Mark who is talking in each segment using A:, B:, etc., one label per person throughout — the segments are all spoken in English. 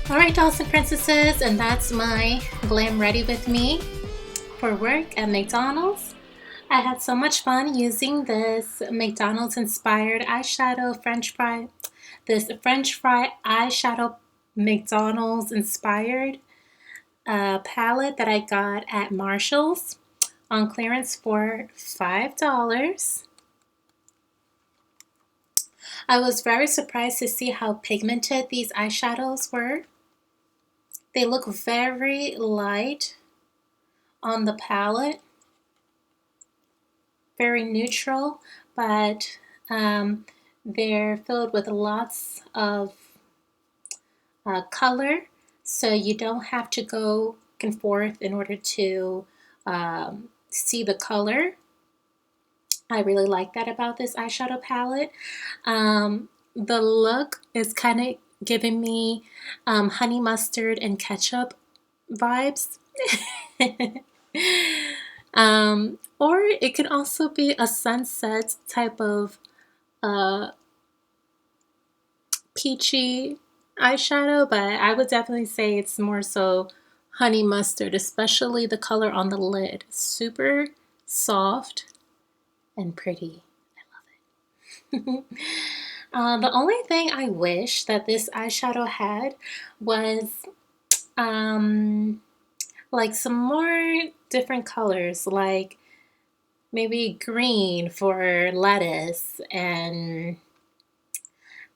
A: Alright, dolls and princesses, and that's my glam ready with me for work at McDonald's. I had so much fun using this McDonald's inspired eyeshadow French fry eyeshadow McDonald's inspired palette that I got at Marshall's on clearance for $5. I was very surprised to see how pigmented these eyeshadows were. They look very light on the palette, very neutral, but they're filled with lots of color, so you don't have to go back and forth in order to see the color. I really like that about this eyeshadow palette. The look is kind of giving me honey mustard and ketchup vibes. Or it can also be a sunset type of peachy eyeshadow, but I would definitely say it's more so honey mustard, especially the color on the lid. Super soft and pretty. I love it. The only thing I wish that this eyeshadow had was like some more different colors, like maybe green for lettuce and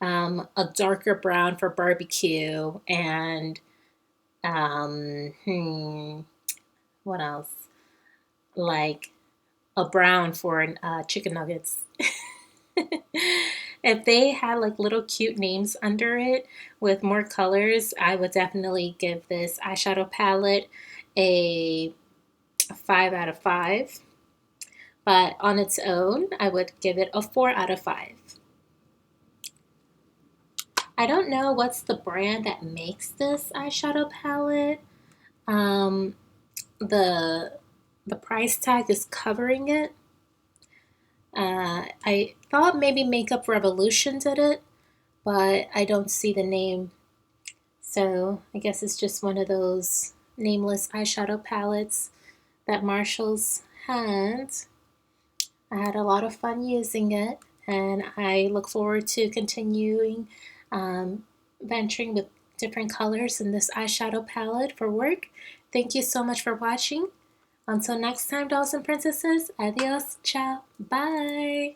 A: a darker brown for barbecue, and what else? Like a brown for chicken nuggets. If they had like little cute names under it with more colors, I would definitely give this eyeshadow palette a 5 out of 5. But on its own, I would give it a 4 out of 5. I don't know what's the brand that makes this eyeshadow palette. The price tag is covering it. I thought maybe Makeup Revolution did it, but I don't see the name. So I guess it's just one of those nameless eyeshadow palettes that Marshall's had. I had a lot of fun using it, and I look forward to continuing venturing with different colors in this eyeshadow palette for work. Thank you so much for watching. Until next time, dolls and princesses, adios, ciao, bye.